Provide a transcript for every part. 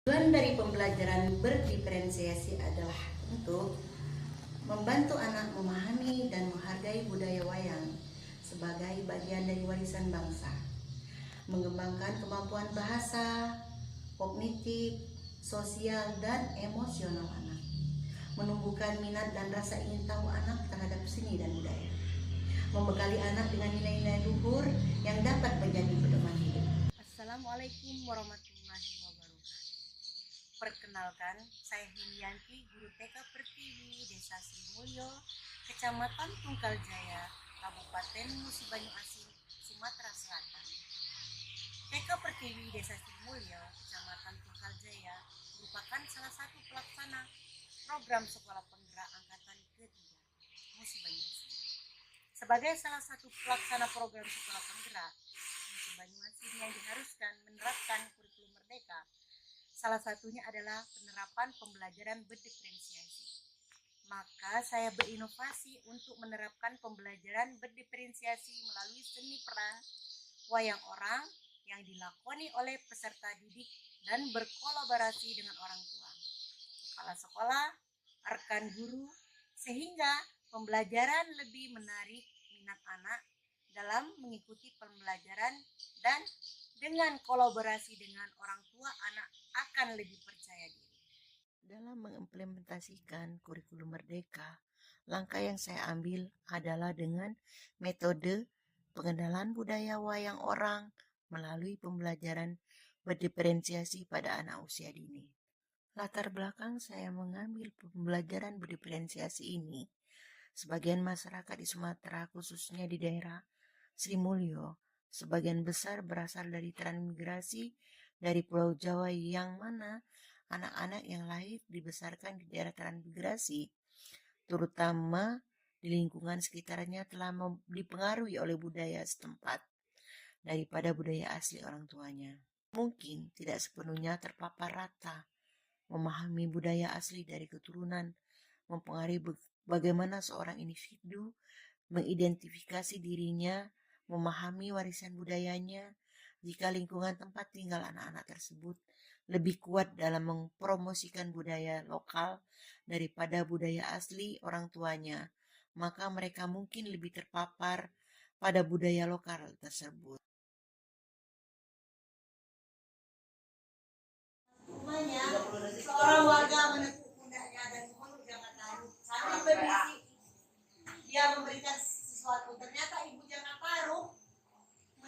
Tujuan dari pembelajaran berdiferensiasi adalah untuk membantu anak memahami dan menghargai budaya wayang sebagai bagian dari warisan bangsa, mengembangkan kemampuan bahasa, kognitif, sosial, dan emosional anak, menumbuhkan minat dan rasa ingin tahu anak terhadap seni dan budaya, membekali anak dengan nilai-nilai luhur yang dapat menjadi pedoman hidup. Assalamualaikum warahmatullahi wabarakatuh. Perkenalkan, saya Hilianti, guru TK Pertiwi, Desa Srimulyo, Kecamatan Tunggal Jaya, Kabupaten Musi Banyu Asin, Sumatera Selatan. TK Pertiwi Desa Srimulyo, Kecamatan Tunggal Jaya, merupakan salah satu pelaksana program Sekolah Penggerak Angkatan ke-3 Musi Banyu Asin. Sebagai salah satu pelaksana program Sekolah Penggerak Musi Banyu Asin yang diharuskan menerapkan kurikulum merdeka, salah satunya adalah penerapan pembelajaran berdiferensiasi. Maka saya berinovasi untuk menerapkan pembelajaran berdiferensiasi melalui seni peran wayang orang yang dilakoni oleh peserta didik dan berkolaborasi dengan orang tua, kepala sekolah, rekan guru, sehingga pembelajaran lebih menarik minat anak dalam mengikuti pembelajaran, dan dengan kolaborasi dengan orang tua, anak akan lebih percaya diri. Dalam mengimplementasikan kurikulum merdeka, langkah yang saya ambil adalah dengan metode pengenalan budaya wayang orang melalui pembelajaran berdiferensiasi pada anak usia dini. Latar belakang saya mengambil pembelajaran berdiferensiasi ini, sebagian masyarakat di Sumatera, khususnya di daerah Srimulyo, sebagian besar berasal dari transmigrasi dari Pulau Jawa, yang mana anak-anak yang lahir dibesarkan di daerah transmigrasi, terutama di lingkungan sekitarnya, telah dipengaruhi oleh budaya setempat daripada budaya asli orang tuanya. Mungkin tidak sepenuhnya terpapar rata memahami budaya asli dari keturunan, mempengaruhi bagaimana seorang individu mengidentifikasi dirinya, memahami warisan budayanya, jika lingkungan tempat tinggal anak-anak tersebut lebih kuat dalam mempromosikan budaya lokal daripada budaya asli orang tuanya, maka mereka mungkin lebih terpapar pada budaya lokal tersebut. Seorang warga menekuk pundaknya dan memeluk Jakarta sambil berbisik. Dia memberikan sesuatu. Ternyata ibu Jakarta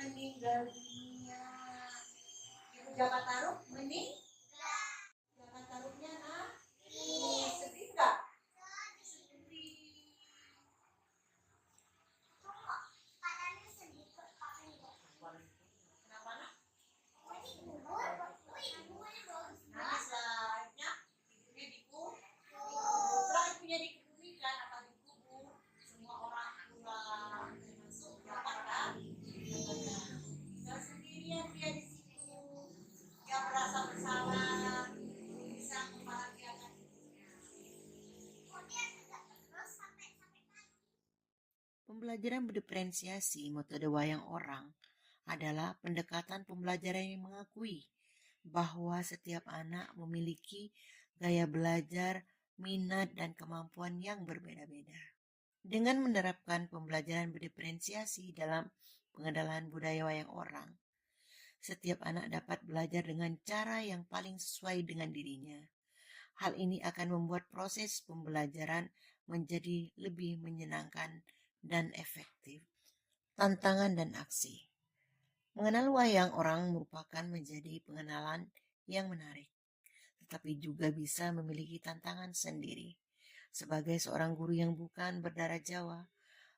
meninggal dunia. Ibu Jakarta meninggal. Jakarta-nya sedih nggak? Pembelajaran berdiferensiasi metode wayang orang adalah pendekatan pembelajaran yang mengakui bahwa setiap anak memiliki gaya belajar, minat, dan kemampuan yang berbeda-beda. Dengan menerapkan pembelajaran berdiferensiasi dalam pengenalan budaya wayang orang, setiap anak dapat belajar dengan cara yang paling sesuai dengan dirinya. Hal ini akan membuat proses pembelajaran menjadi lebih menyenangkan dan efektif. Tantangan dan aksi. Mengenal wayang orang merupakan menjadi pengenalan yang menarik, tetapi juga bisa memiliki tantangan sendiri. Sebagai seorang guru yang bukan berdarah Jawa,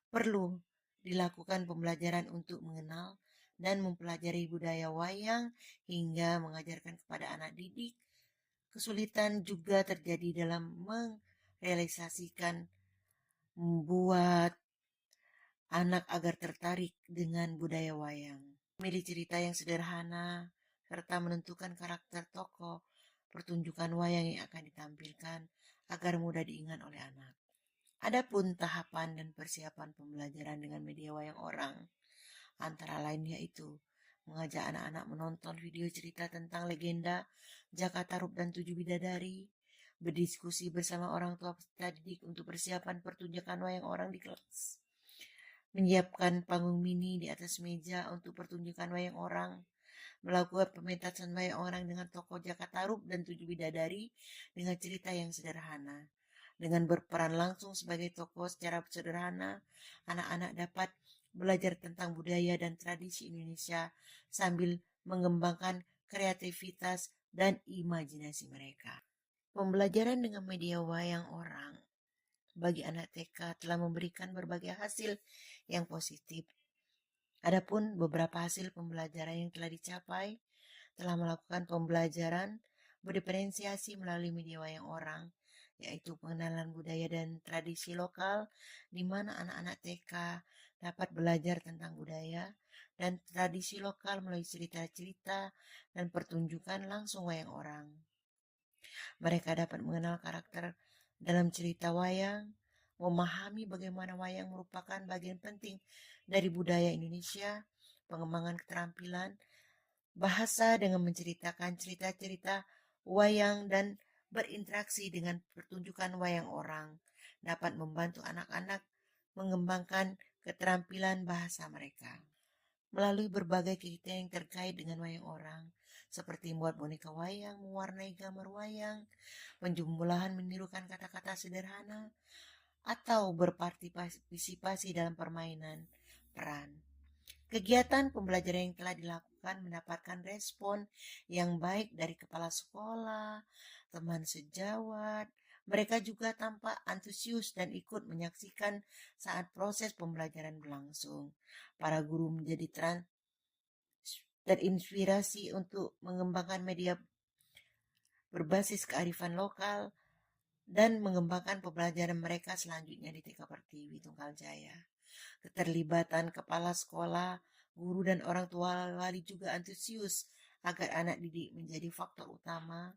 perlu dilakukan pembelajaran untuk mengenal dan mempelajari budaya wayang hingga mengajarkan kepada anak didik. Kesulitan juga terjadi dalam merealisasikan membuat anak agar tertarik dengan budaya wayang. Memilih cerita yang sederhana, serta menentukan karakter tokoh pertunjukan wayang yang akan ditampilkan agar mudah diingat oleh anak. Adapun tahapan dan persiapan pembelajaran dengan media wayang orang, antara lain yaitu mengajak anak-anak menonton video cerita tentang legenda Jaka Tarub dan 7 Bidadari, berdiskusi bersama orang tua peserta didik untuk persiapan pertunjukan wayang orang di kelas, menyiapkan panggung mini di atas meja untuk pertunjukan wayang orang, melakukan pementasan wayang orang dengan tokoh Jaka Tarub dan 7 Bidadari dengan cerita yang sederhana. Dengan berperan langsung sebagai tokoh secara sederhana, anak-anak dapat belajar tentang budaya dan tradisi Indonesia sambil mengembangkan kreativitas dan imajinasi mereka. Pembelajaran dengan media wayang orang bagi anak TK telah memberikan berbagai hasil yang positif. Adapun beberapa hasil pembelajaran yang telah dicapai telah melakukan pembelajaran berdiferensiasi melalui media wayang orang, yaitu pengenalan budaya dan tradisi lokal, di mana anak-anak TK dapat belajar tentang budaya dan tradisi lokal melalui cerita-cerita dan pertunjukan langsung wayang orang. Mereka dapat mengenal karakter dalam cerita wayang, memahami bagaimana wayang merupakan bagian penting dari budaya Indonesia, pengembangan keterampilan bahasa dengan menceritakan cerita-cerita wayang dan berinteraksi dengan pertunjukan wayang orang dapat membantu anak-anak mengembangkan keterampilan bahasa mereka. Melalui berbagai kegiatan yang terkait dengan wayang orang, seperti membuat boneka wayang, mewarnai gambar wayang, penjumlahan menirukan kata-kata sederhana, atau berpartisipasi dalam permainan peran. Kegiatan pembelajaran yang telah dilakukan mendapatkan respon yang baik dari kepala sekolah, teman sejawat. Mereka juga tampak antusias dan ikut menyaksikan saat proses pembelajaran berlangsung. Para guru menjadi terinspirasi untuk mengembangkan media berbasis kearifan lokal dan mengembangkan pembelajaran mereka selanjutnya di TK Pertiwi Tunggal Jaya. Keterlibatan kepala sekolah, guru dan orang tua wali juga antusias agar anak didik menjadi faktor utama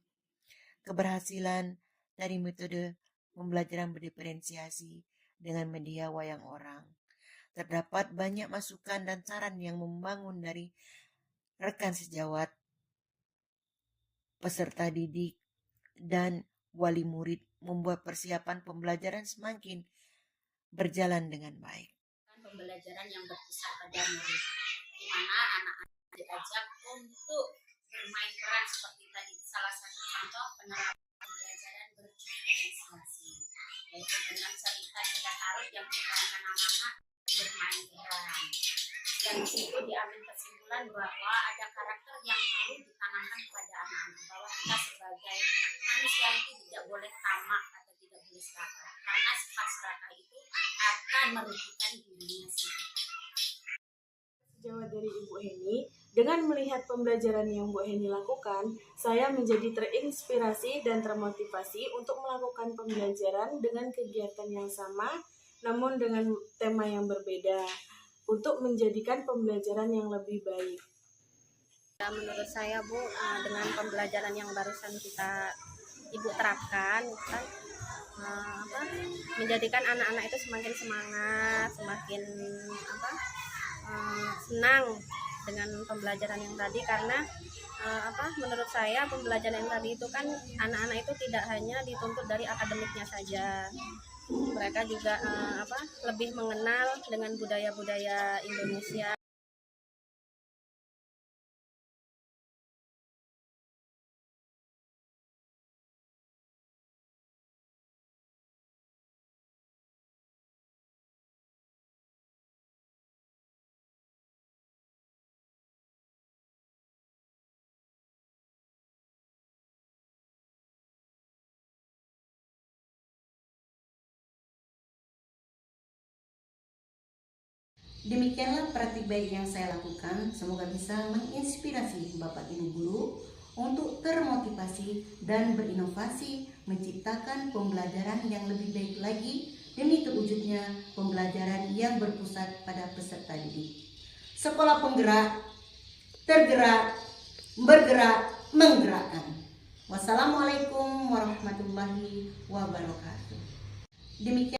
keberhasilan dari metode pembelajaran berdiferensiasi dengan media wayang orang. Terdapat banyak masukan dan saran yang membangun dari rekan sejawat, peserta didik, dan wali murid membuat persiapan pembelajaran semakin berjalan dengan baik. Pembelajaran yang berpusat pada murid, di mana anak-anak diajak untuk bermain peran seperti tadi salah satu contoh penerapan pembelajaran berdiferensiasi, yaitu dengan cerita Jaka Tarub yang diperankan anak-anak bermain peran. Dan di situ diambil kesimpulan bahwa ada karakter yang perlu ditanamkan kepada anak-anak, bahwa kita sebagai manusia itu tidak boleh tamak atau tidak boleh serakah, karena sifat serakah itu akan merugikan dirinya sendiri. Sejawat dari Ibu Heni, dengan melihat pembelajaran yang Bu Heni lakukan, saya menjadi terinspirasi dan termotivasi untuk melakukan pembelajaran dengan kegiatan yang sama, namun dengan tema yang berbeda, untuk menjadikan pembelajaran yang lebih baik. Menurut saya Bu, dengan pembelajaran yang barusan Ibu terapkan, kan menjadikan anak-anak itu semakin semangat, semakin senang dengan pembelajaran yang tadi, karena menurut saya pembelajaran yang tadi itu kan anak-anak itu tidak hanya dituntut dari akademiknya saja, mereka juga lebih mengenal dengan budaya-budaya Indonesia. Demikianlah praktik baik yang saya lakukan, semoga bisa menginspirasi Bapak Ibu Guru untuk termotivasi dan berinovasi menciptakan pembelajaran yang lebih baik lagi demi terwujudnya pembelajaran yang berpusat pada peserta didik. Sekolah penggerak, tergerak, bergerak, menggerakkan. Wassalamualaikum warahmatullahi wabarakatuh. Demikian